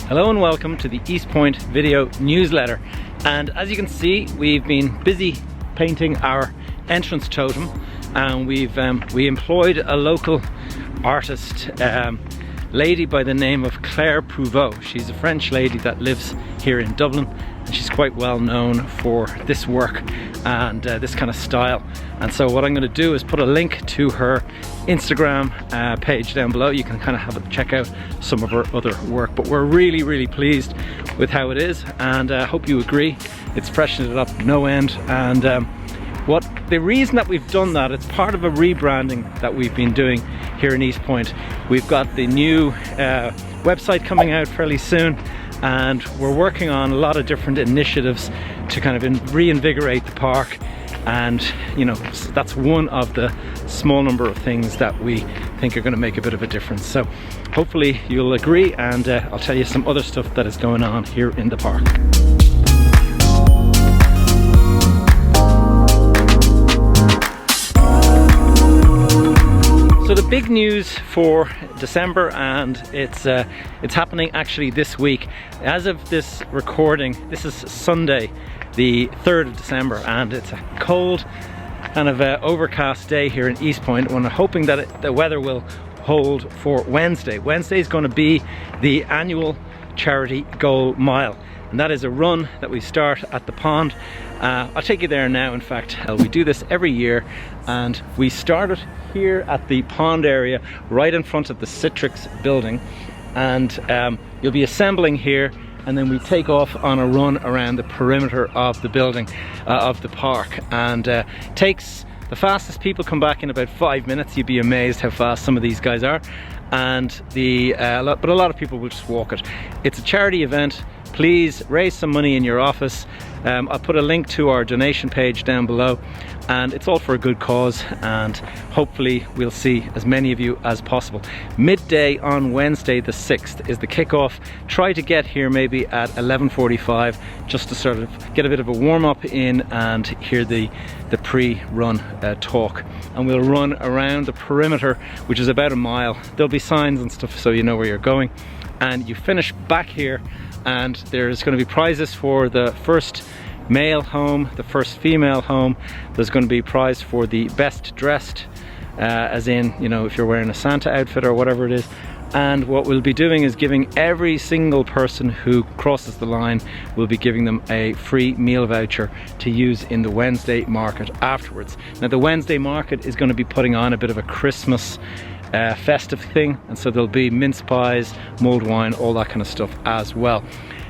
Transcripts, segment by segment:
Hello and welcome to the EastPoint video newsletter. And as you can see, we've been busy painting our entrance totem, and we employed a local artist, lady by the name of Claire Prouveau. She's a French lady that lives here in Dublin, and she's quite well known for this work and this kind of style. And so what I'm going to do is put a link to her Instagram page down below. You can kind of have a check out some of her other work, but we're really pleased with how it is, and hope you agree. It's freshened it up no end. And the reason that we've done that, it's part of a rebranding that we've been doing here in EastPoint. We've got the new website coming out fairly soon, and we're working on a lot of different initiatives to kind of reinvigorate the park. And you know, that's one of the small number of things that we think are going to make a bit of a difference. So hopefully you'll agree, and I'll tell you some other stuff that is going on here in the park. So the big news for December, and it's happening actually this week. As of this recording, this is Sunday, the 3rd of December, and it's a cold kind of overcast day here in EastPoint, and we're hoping that the weather will hold for Wednesday. Wednesday is going to be the annual charity goal mile, and that is a run that we start at the pond. I'll take you there now. In fact, we do this every year, and we start it here at the pond area right in front of the Citrix building, and you'll be assembling here, and then we take off on a run around the perimeter of the building, of the park, and takes the fastest people come back in about 5 minutes. You'd be amazed how fast some of these guys are, and but a lot of people will just walk it. It's a charity event. Please raise some money in your office. I'll put a link to our donation page down below, and it's all for a good cause, and hopefully we'll see as many of you as possible. Midday on Wednesday the 6th is the kickoff. Try to get here maybe at 11:45 just to sort of get a bit of a warm-up in and hear the pre-run talk. And we'll run around the perimeter, which is about a mile. There'll be signs and stuff so you know where you're going, and you finish back here, and there's going to be prizes for the first male home, the first female home. There's going to be a prize for the best dressed, as in, you know, if you're wearing a Santa outfit or whatever it is. And what we'll be doing is giving every single person who crosses the line, we'll be giving them a free meal voucher to use in the Wednesday market afterwards. Now, the Wednesday market is going to be putting on a bit of a Christmas festive thing, and so there'll be mince pies, mulled wine, all that kind of stuff as well.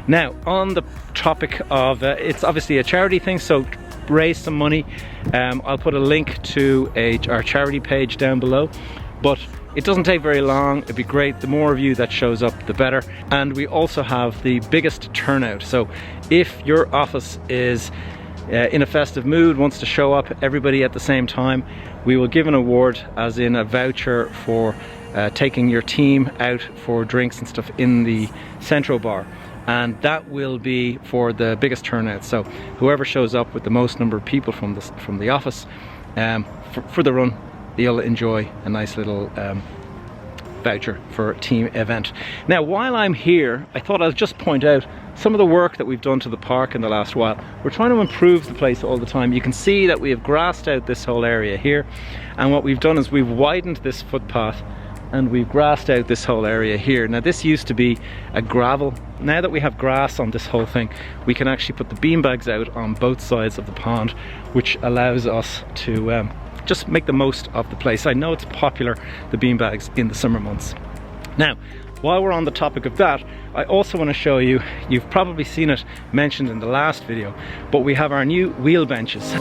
Now, on the topic of it's obviously a charity thing, so raise some money. I'll put a link to our charity page down below, but it doesn't take very long. It'd be great. The more of you that shows up, the better. And we also have the biggest turnout. So if your office is in a festive mood, wants to show up everybody at the same time, we will give an award, as in a voucher for taking your team out for drinks and stuff in the Centro Bar, and that will be for the biggest turnout. So whoever shows up with the most number of people from the office for the run, they'll enjoy a nice little voucher for a team event. Now, while I'm here, I thought I'll just point out some of the work that we've done to the park in the last while. We're trying to improve the place all the time. You can see that we have grassed out this whole area here, and what we've done is we've widened this footpath and we've grassed out this whole area here. Now, this used to be a gravel. Now that we have grass on this whole thing, we can actually put the beanbags out on both sides of the pond, which allows us to just make the most of the place. I know it's popular, the beanbags, in the summer months. Now, while we're on the topic of that, I also want to show you, you've probably seen it mentioned in the last video, but we have our new wheel benches.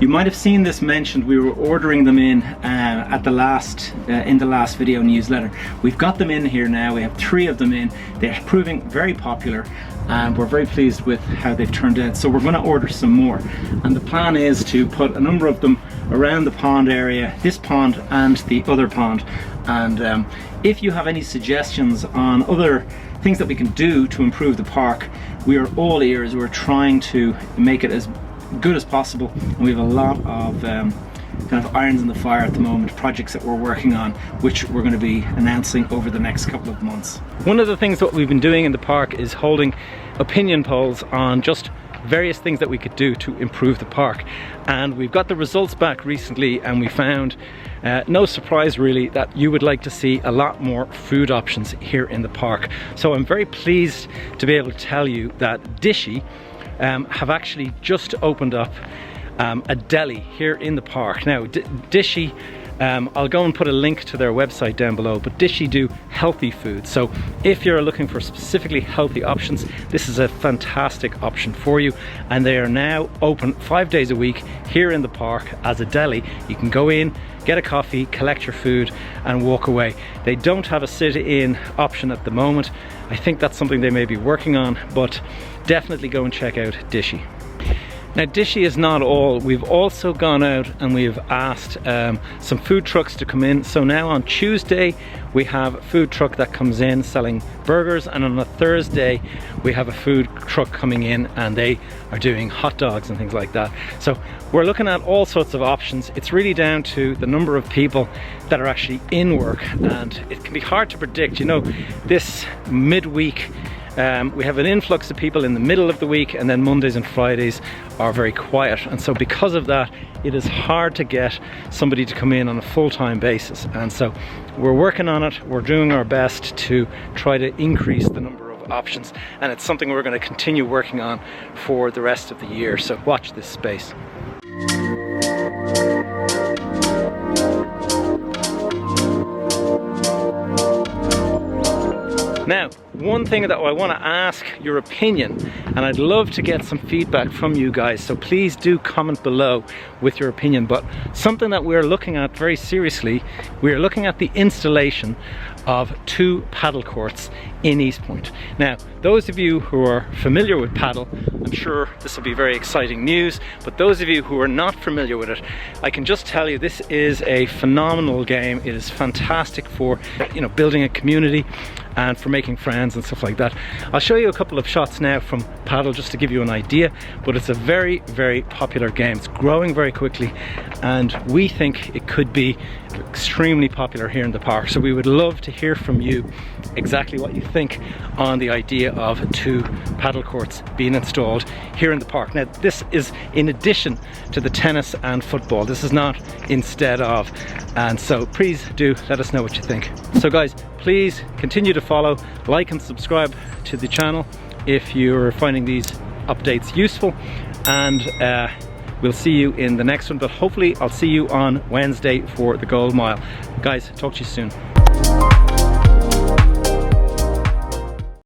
You might have seen this mentioned. We were ordering them in in the last video newsletter. We've got them in here now. We have 3 of them in. They're proving very popular, and we're very pleased with how they've turned out. So we're going to order some more, and the plan is to put a number of them around the pond area, this pond and the other pond. And if you have any suggestions on other things that we can do to improve the park, we are all ears. We're trying to make it as good as possible. And we have a lot of kind of irons in the fire at the moment, projects that we're working on, which we're going to be announcing over the next couple of months. One of the things that we've been doing in the park is holding opinion polls on just various things that we could do to improve the park, and we've got the results back recently, and we found no surprise really that you would like to see a lot more food options here in the park. So I'm very pleased to be able to tell you that Dishy have actually just opened up a deli here in the park. Now Dishy, I'll go and put a link to their website down below, but Dishy do healthy food. So if you're looking for specifically healthy options, this is a fantastic option for you. And they are now open 5 days a week here in the park as a deli. You can go in, get a coffee, collect your food and walk away. They don't have a sit-in option at the moment. I think that's something they may be working on, but definitely go and check out Dishy. Now Dishy is not all. We've also gone out and we've asked some food trucks to come in. So now on Tuesday we have a food truck that comes in selling burgers, and on a Thursday we have a food truck coming in and they are doing hot dogs and things like that. So we're looking at all sorts of options. It's really down to the number of people that are actually in work, and it can be hard to predict. You know, this midweek we have an influx of people in the middle of the week, and then Mondays and Fridays are very quiet, and so because of that it is hard to get somebody to come in on a full-time basis. And so we're working on it. We're doing our best to try to increase the number of options, and it's something we're going to continue working on for the rest of the year, so watch this space. Now, one thing that I want to ask your opinion, and I'd love to get some feedback from you guys, so please do comment below with your opinion. But something that we're looking at very seriously, we're looking at the installation of 2 paddle courts in EastPoint. Now, those of you who are familiar with paddle, I'm sure this will be very exciting news, but those of you who are not familiar with it, I can just tell you this is a phenomenal game. It is fantastic for, you know, building a community and for making friends and stuff like that. I'll show you a couple of shots now from paddle just to give you an idea, but it's a very, very popular game. It's growing very quickly, and we think it could be extremely popular here in the park. So we would love to hear from you exactly what you think on the idea of 2 paddle courts being installed here in the park. Now this is in addition to the tennis and football. This is not instead of, and so please do let us know what you think. So guys, please continue to follow, like and subscribe to the channel if you're finding these updates useful, and we'll see you in the next one, but hopefully I'll see you on Wednesday for the Gold Mile. Guys, talk to you soon.